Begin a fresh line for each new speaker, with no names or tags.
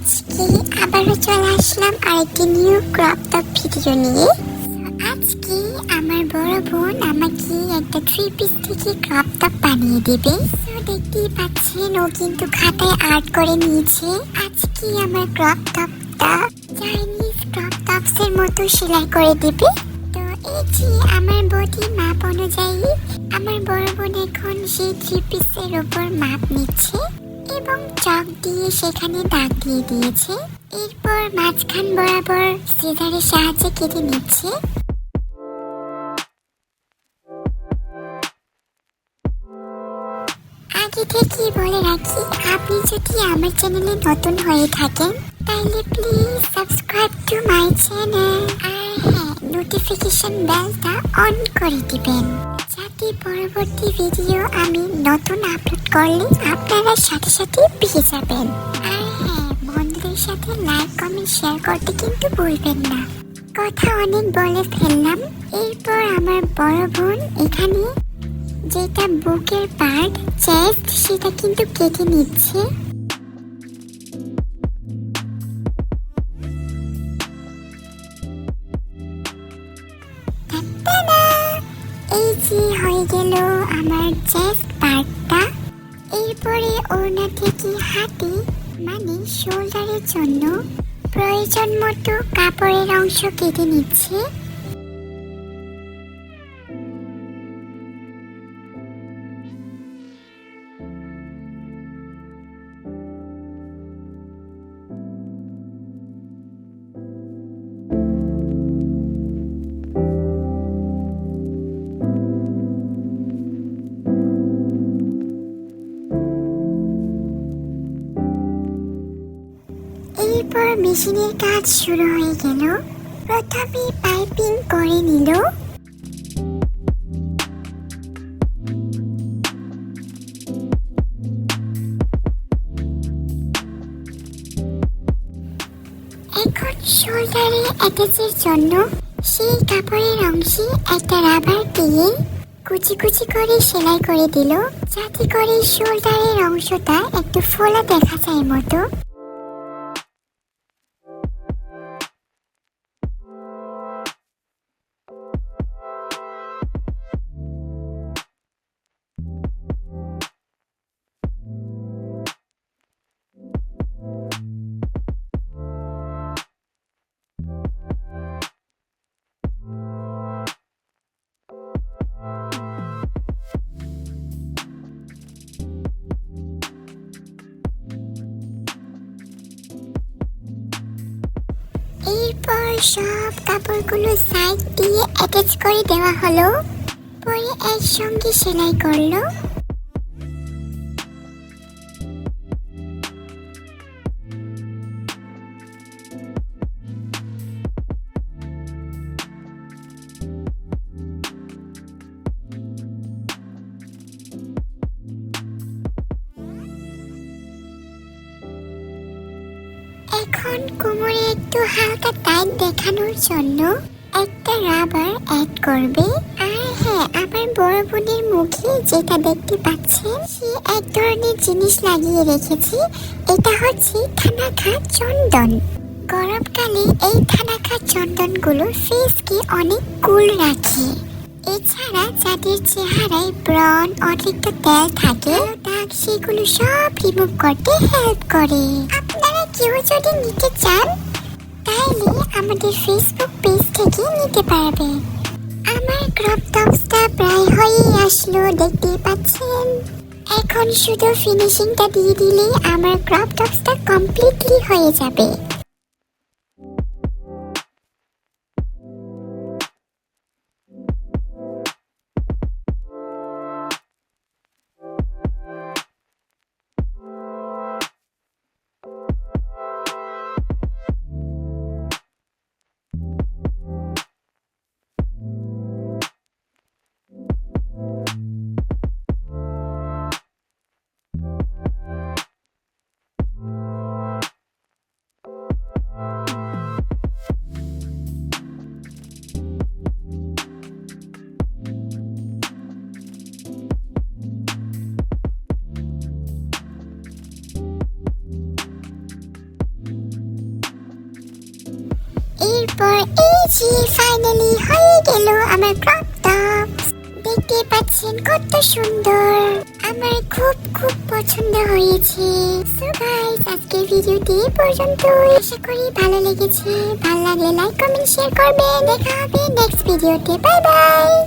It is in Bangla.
আজকে আবারও চলে আসলাম আরেকটি নিউ ক্রপ টপ ভিডিও নিয়ে। আজকে আমার বড় বোন আমাকে একটা 3 পিস থেকে ক্রপ টপ বানিয়ে দেবে। দেখতেই পাচ্ছেন, ও কিন্তু খাতায় আর্ট করে নিয়েছে। আজকে আমার ক্রপ টপটা চাইনিজ ক্রপ টপস এর মতো সেলাই করে দেবে। তো এই যে আমার বডি মাপ অনুযায়ী আমার বড় বোন এখন সেই 3 পিসের উপর মাপ নিচ্ছে এবং চক দিয়ে সেখানে দাগ দিয়ে দিয়েছে। এরপর মাঝখান বরাবর সিজারের সাহায্যে কেটে নিচ্ছে। আগে থেকে বলে রাখি, আপনি যদি আমার চ্যানেলে নতুন হয়ে থাকেন তাহলে please subscribe to my channel, আর হ্যাঁ, নোটিফিকেশন বেলটা অন করে দিবেন যাতে পরবর্তী ভিডিও আমি নতুন আপলোড করলে আপনারা সাথে সাথে পেয়ে যাবেন। আর হ্যাঁ, বন্ধুদের সাথে লাইক কমেন্ট শেয়ার করতে কিন্তু ভুলবেন না। কথা অনেক বলে ফেললাম। এরপর আমার বড় বোন এখানে যেটা বুকের পার্ট, চেস্ট, সেটা কিন্তু কেটে নিচ্ছে। এই যে হয়ে গেল আমার চেস্ট পার্টটা। এরপরে ওড়না থেকে হাতে মানে শোল্ডারের জন্য প্রয়োজন মতো কাপড়ের অংশ কেটে নিচ্ছে। এরপর মেশিনের কাজ শুরু হয়ে গেল। প্রথমে পাইপিং করে নিল। এখন শোল্ডারে অ্যাটাচের জন্য সেই কাপড়ের অংশে একটা রাবার দিয়ে কুচি কুচি করে সেলাই করে দিল, যাতে করে শোল্ডারের অংশটা একটু ফোলা দেখা যায় মতো। এরপর সব কাপড়গুলো সাইড দিয়ে অ্যাটাচ করে দেওয়া হলো, পরে একসঙ্গে সেলাই করলো। এখন কোমরে একটু হালকা টাইট দেখানোর জন্য একটা রাবার অ্যাড করবে। আর হ্যাঁ, আমার বড় বোনের মুখে যেটা দেখতে পাচ্ছেন, সে এক ধরনের জিনিস লাগিয়ে রেখেছি। এটা হচ্ছে থানাখা চন্দন। গরমকালে এই থানাখা চন্দনগুলো ফেসকে অনেক কুল রাখে। এছাড়া যাদের চেহারায় ব্রণ, অতিরিক্ত তেল থাকে, দাগ, সেগুলো সব রিমুভ করতে হেল্প করে। আপনারা কেউ যদি নিতে চান তাহলে আমাদের ফেসবুক পেজ থেকে নিতে পারবে। আমার ক্রপ টপসটা প্রায় হয়েই আসলো, দেখতেই পাচ্ছেন। এখন শুধু ফিনিশিংটা দিয়ে দিলেই আমার ক্রপ টপসটা কমপ্লিটলি হয়ে যাবে। তারপর এই যে ফাইনালি হয়ে গেল আমার ক্রপ টপ। দেখতে পাচ্ছেন কত সুন্দর, আমার খুব খুব পছন্দ হয়েছে। সো গাইস, আজকের ভিডিওটি এই পর্যন্তই। আশা করি ভালো লেগেছে। ভালো লাগলে লাইক কমেন্ট শেয়ার করবেন। দেখা হবে নেক্সট ভিডিওতে। Bye bye.